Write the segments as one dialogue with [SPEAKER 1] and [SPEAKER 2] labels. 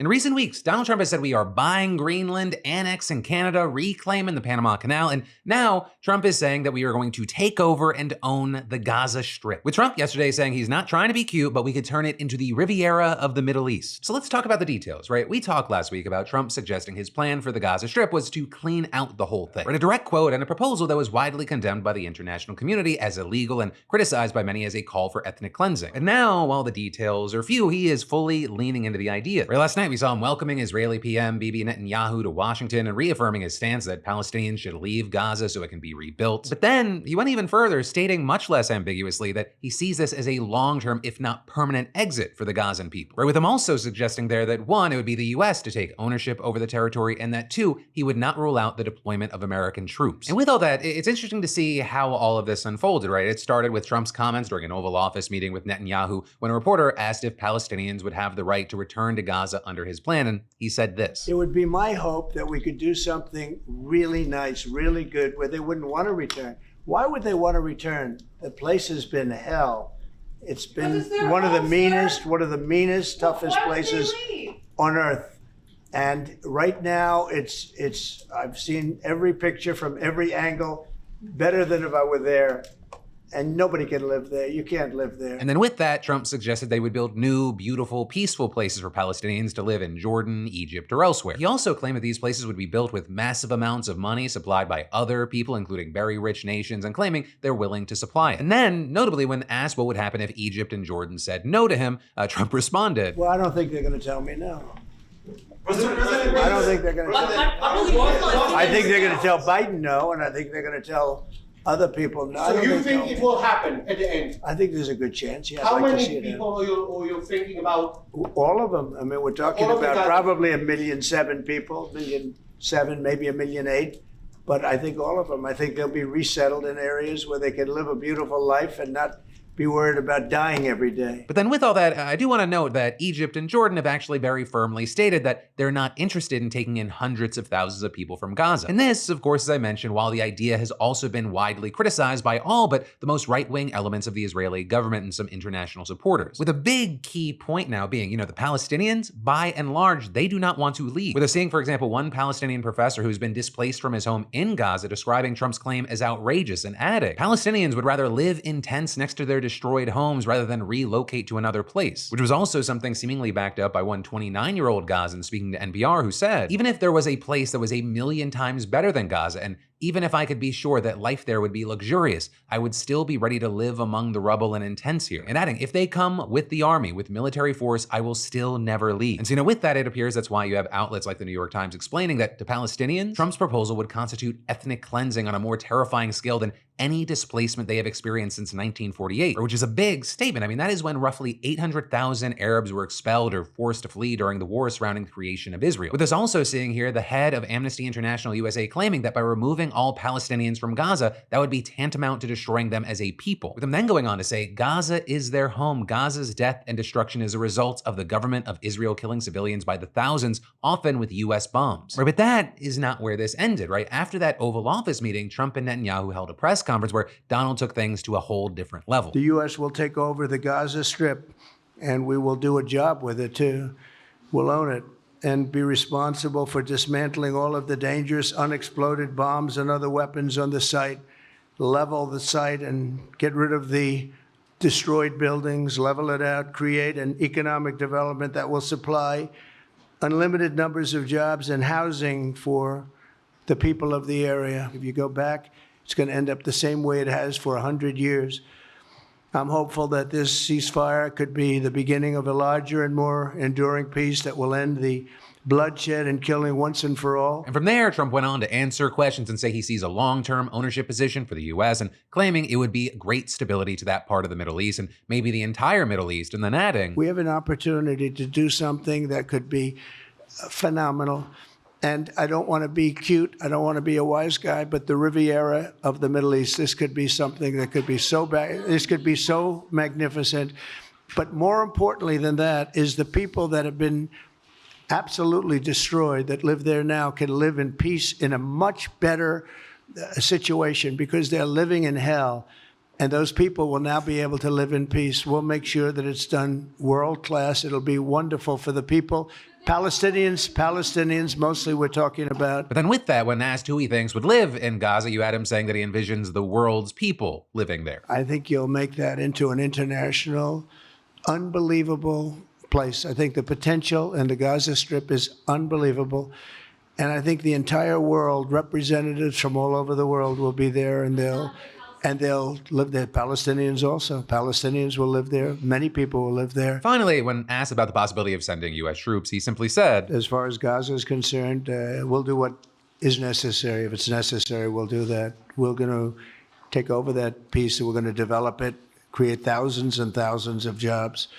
[SPEAKER 1] In recent weeks, Donald Trump has said we are buying Greenland, annexing Canada, reclaiming the Panama Canal, and now Trump is saying that we are going to take over and own the Gaza Strip. With Trump yesterday saying he's not trying to be cute, but we could turn it into the Riviera of the Middle East. So let's talk about the details, right? We talked last week about Trump suggesting his plan for the Gaza Strip was to clean out the whole thing. Right, a direct quote and a proposal that was widely condemned by the international community as illegal and criticized by many as a call for ethnic cleansing. And now, while the details are few, he is fully leaning into the idea. Right, last night we saw him welcoming Israeli PM Bibi Netanyahu to Washington and reaffirming his stance that Palestinians should leave Gaza so it can be rebuilt. But then he went even further, stating much less ambiguously that he sees this as a long-term, if not permanent, exit for the Gazan people. Right, with him also suggesting there that one, it would be the US to take ownership over the territory, and that two, he would not rule out the deployment of American troops. And with all that, it's interesting to see how all of this unfolded, right? It started with Trump's comments during an Oval Office meeting with Netanyahu when a reporter asked if Palestinians would have the right to return to Gaza under his plan, and he said this.
[SPEAKER 2] It would be my hope that we could do something really nice, really good, where they wouldn't want to return. Why would they want to return? The place has been hell. It's been one of the meanest, toughest places on earth. And right now, I've seen every picture from every angle, better than if I were there. And nobody can live there. You can't live there.
[SPEAKER 1] And then with that, Trump suggested they would build new, beautiful, peaceful places for Palestinians to live in Jordan, Egypt, or elsewhere. He also claimed that these places would be built with massive amounts of money supplied by other people, including very rich nations, and claiming they're willing to supply it. And then, notably, when asked what would happen if Egypt and Jordan said no to him, Trump responded,
[SPEAKER 2] well, I don't think they're going to tell me no. I don't think they're going to tell me. I think they're going to tell Biden no, and I think they're going to tell other people no.
[SPEAKER 3] So you think it will happen at the end?
[SPEAKER 2] I think there's a good chance. Yeah,
[SPEAKER 3] How many people are you thinking about?
[SPEAKER 2] All of them. I mean, we're talking about probably 1,000,007 people, 1,000,007, maybe 1,000,008. But I think all of them. I think they'll be resettled in areas where they can live a beautiful life and not be worried about dying every day.
[SPEAKER 1] But then with all that, I do want to note that Egypt and Jordan have actually very firmly stated that they're not interested in taking in hundreds of thousands of people from Gaza. And this, of course, as I mentioned, while the idea has also been widely criticized by all but the most right-wing elements of the Israeli government and some international supporters. With a big key point now being, the Palestinians, by and large, they do not want to leave. We're seeing, for example, one Palestinian professor who's been displaced from his home in Gaza describing Trump's claim as outrageous and adding, Palestinians would rather live in tents next to their destroyed homes rather than relocate to another place, which was also something seemingly backed up by one 29-year-old Gazan speaking to NPR who said, even if there was a place that was 1,000,000 times better than Gaza, and even if I could be sure that life there would be luxurious, I would still be ready to live among the rubble and in tents here. And adding, if they come with the army, with military force, I will still never leave. And so, with that, it appears that's why you have outlets like the New York Times explaining that to Palestinians, Trump's proposal would constitute ethnic cleansing on a more terrifying scale than any displacement they have experienced since 1948, which is a big statement. I mean, that is when roughly 800,000 Arabs were expelled or forced to flee during the war surrounding the creation of Israel. With us also seeing here the head of Amnesty International USA claiming that by removing all Palestinians from Gaza, that would be tantamount to destroying them as a people. With them then going on to say, Gaza is their home. Gaza's death and destruction is a result of the government of Israel killing civilians by the thousands, often with US bombs. Right, but that is not where this ended, right? After that Oval Office meeting, Trump and Netanyahu held a press conference where Donald took things to a whole different level.
[SPEAKER 2] The US will take over the Gaza Strip, and we will do a job with it too. We'll own it and be responsible for dismantling all of the dangerous unexploded bombs and other weapons on the site, level the site and get rid of the destroyed buildings, level it out, create an economic development that will supply unlimited numbers of jobs and housing for the people of the area. If you go back, it's going to end up the same way it has for 100 years. I'm hopeful that this ceasefire could be the beginning of a larger and more enduring peace that will end the bloodshed and killing once and for all.
[SPEAKER 1] And from there, Trump went on to answer questions and say he sees a long-term ownership position for the US and claiming it would be great stability to that part of the Middle East and maybe the entire Middle East, and then adding,
[SPEAKER 2] we have an opportunity to do something that could be phenomenal. And I don't want to be cute, I don't want to be a wise guy, but the Riviera of the Middle East, this could be something that could be so bad, this could be so magnificent. But more importantly than that is the people that have been absolutely destroyed that live there now can live in peace in a much better situation because they're living in hell. And those people will now be able to live in peace. We'll make sure that it's done world class. It'll be wonderful for the people Palestinians mostly we're talking about.
[SPEAKER 1] But then with that, when asked who he thinks would live in Gaza, you had him saying that he envisions the world's people living there.
[SPEAKER 2] I think you'll make that into an international, unbelievable place. I think the potential in the Gaza Strip is unbelievable. And I think the entire world, representatives from all over the world will be there, and they'll live there. Palestinians also. Palestinians will live there. Many people will live there.
[SPEAKER 1] Finally, when asked about the possibility of sending U.S. troops, he simply said,
[SPEAKER 2] as far as Gaza is concerned, we'll do what is necessary. If it's necessary, we'll do that. We're going to take over that piece, and we're going to develop it, create thousands and thousands of jobs.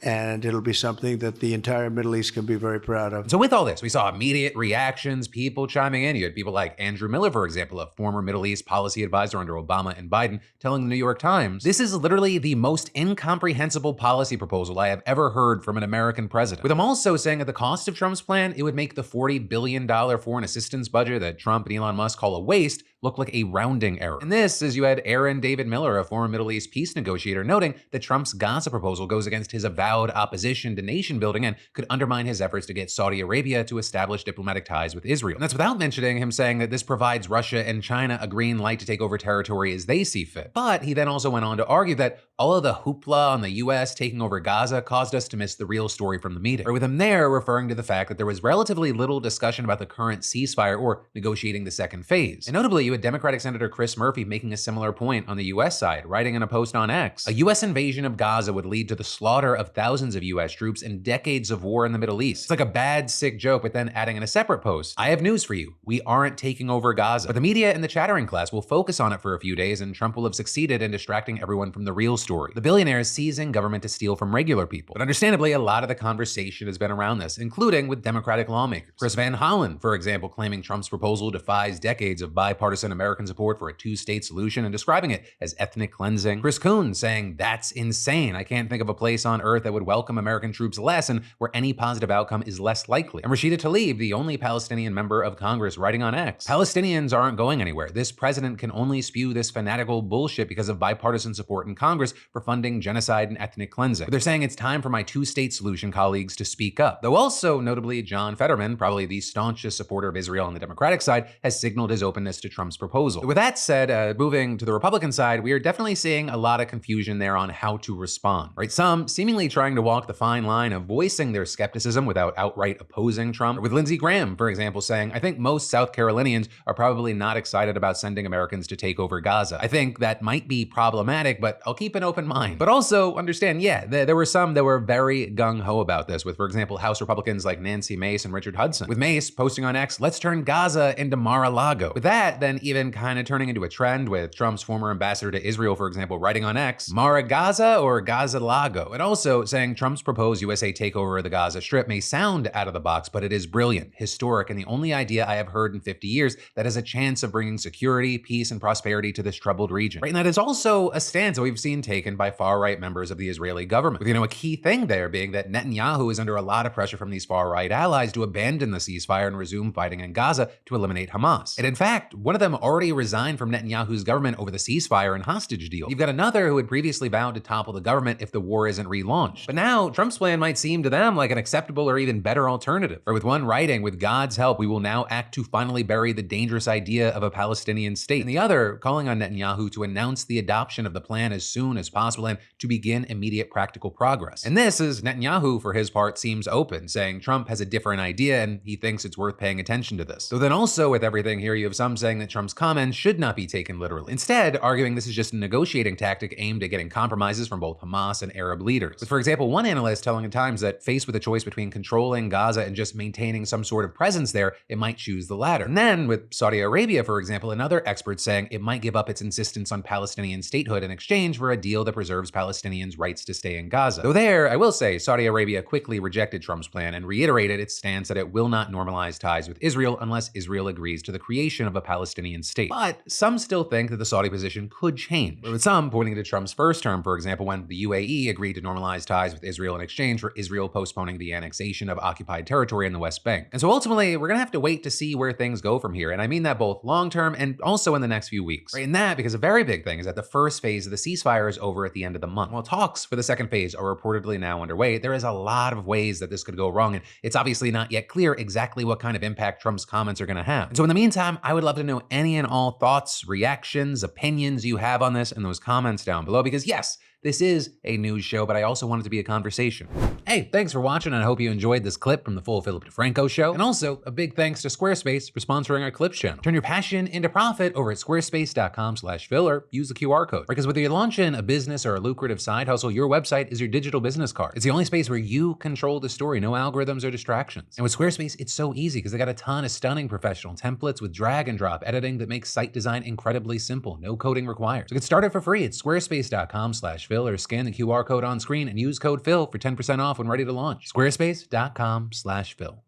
[SPEAKER 2] And it'll be something that the entire Middle East can be very proud of.
[SPEAKER 1] So with all this, we saw immediate reactions, people chiming in. You had people like Andrew Miller, for example, a former Middle East policy advisor under Obama and Biden, telling the New York Times, "This is literally the most incomprehensible policy proposal I have ever heard from an American president." With him also saying at the cost of Trump's plan, it would make the $40 billion foreign assistance budget that Trump and Elon Musk call a waste look like a rounding error. And this is you had Aaron David Miller, a former Middle East peace negotiator, noting that Trump's Gaza proposal goes against his avowed opposition to nation building and could undermine his efforts to get Saudi Arabia to establish diplomatic ties with Israel. And that's without mentioning him saying that this provides Russia and China a green light to take over territory as they see fit. But he then also went on to argue that all of the hoopla on the US taking over Gaza caused us to miss the real story from the meeting. Or with him there referring to the fact that there was relatively little discussion about the current ceasefire or negotiating the second phase. And notably, you had Democratic Senator Chris Murphy making a similar point on the US side, writing in a post on X, "A US invasion of Gaza would lead to the slaughter of thousands of US troops and decades of war in the Middle East." It's like a bad, sick joke, but then adding in a separate post, "I have news for you. We aren't taking over Gaza." But the media and the chattering class will focus on it for a few days, and Trump will have succeeded in distracting everyone from the real story. The billionaires seizing government to steal from regular people. But understandably, a lot of the conversation has been around this, including with Democratic lawmakers. Chris Van Hollen, for example, claiming Trump's proposal defies decades of bipartisan American support for a two-state solution and describing it as ethnic cleansing. Chris Coons saying, "That's insane. I can't think of a place on earth that would welcome American troops less and where any positive outcome is less likely." And Rashida Tlaib, the only Palestinian member of Congress, writing on X, "Palestinians aren't going anywhere. This president can only spew this fanatical bullshit because of bipartisan support in Congress for funding genocide and ethnic cleansing. But they're saying it's time for my two-state solution colleagues to speak up." Though also, notably, John Fetterman, probably the staunchest supporter of Israel on the Democratic side, has signaled his openness to Trump's proposal. With that said, moving to the Republican side, we are definitely seeing a lot of confusion there on how to respond, right? Some seemingly trying to walk the fine line of voicing their skepticism without outright opposing Trump. With Lindsey Graham, for example, saying, "I think most South Carolinians are probably not excited about sending Americans to take over Gaza. I think that might be problematic, but I'll keep an open mind." But also understand, yeah, there were some that were very gung-ho about this, with, for example, House Republicans like Nancy Mace and Richard Hudson. With Mace posting on X, "Let's turn Gaza into Mar-a-Lago." With that, then even kind of turning into a trend with Trump's former ambassador to Israel, for example, writing on X, "Mara-Gaza or Gaza-Lago?" And also saying Trump's proposed USA takeover of the Gaza Strip may sound out of the box, but it is brilliant, historic, and the only idea I have heard in 50 years that has a chance of bringing security, peace, and prosperity to this troubled region. Right? And that is also a stance that we've seen taken by far-right members of the Israeli government. With, a key thing there being that Netanyahu is under a lot of pressure from these far-right allies to abandon the ceasefire and resume fighting in Gaza to eliminate Hamas. And in fact, one of them already resigned from Netanyahu's government over the ceasefire and hostage deal. You've got another who had previously vowed to topple the government if the war isn't relaunched. But now, Trump's plan might seem to them like an acceptable or even better alternative. Or with one writing, "With God's help, we will now act to finally bury the dangerous idea of a Palestinian state." And the other calling on Netanyahu to announce the adoption of the plan as soon as possible and to begin immediate practical progress. And this is Netanyahu, for his part, seems open, saying Trump has a different idea and he thinks it's worth paying attention to this. So then also with everything here, you have some saying that Trump's comments should not be taken literally. Instead, arguing this is just a negotiating tactic aimed at getting compromises from both Hamas and Arab leaders. With, for example, one analyst telling the Times that faced with a choice between controlling Gaza and just maintaining some sort of presence there, it might choose the latter. And then with Saudi Arabia, for example, another expert saying it might give up its insistence on Palestinian statehood in exchange for a deal that preserves Palestinians' rights to stay in Gaza. Though there, I will say, Saudi Arabia quickly rejected Trump's plan and reiterated its stance that it will not normalize ties with Israel unless Israel agrees to the creation of a Palestinian Palestinian state. But some still think that the Saudi position could change, with some pointing to Trump's first term, for example, when the UAE agreed to normalize ties with Israel in exchange for Israel postponing the annexation of occupied territory in the West Bank. And so ultimately, we're gonna have to wait to see where things go from here, and I mean that both long-term and also in the next few weeks. Right, and that because a very big thing is that the first phase of the ceasefire is over at the end of the month. While talks for the second phase are reportedly now underway, there is a lot of ways that this could go wrong, and it's obviously not yet clear exactly what kind of impact Trump's comments are gonna have. And so in the meantime, I would love to know any and all thoughts, reactions, opinions you have on this in those comments down below, because yes, this is a news show, but I also want it to be a conversation. Hey, thanks for watching, and I hope you enjoyed this clip from the full Philip DeFranco show. And also, a big thanks to Squarespace for sponsoring our Clips channel. Turn your passion into profit over at squarespace.com/Phil or use the QR code. Because whether you're launching a business or a lucrative side hustle, your website is your digital business card. It's the only space where you control the story, no algorithms or distractions. And with Squarespace, it's so easy because they got a ton of stunning professional templates with drag and drop editing that makes site design incredibly simple, no coding required. So get started for free at squarespace.com/Phil or scan the QR code on screen and use code Phil for 10% off when ready to launch. Squarespace.com/Phil.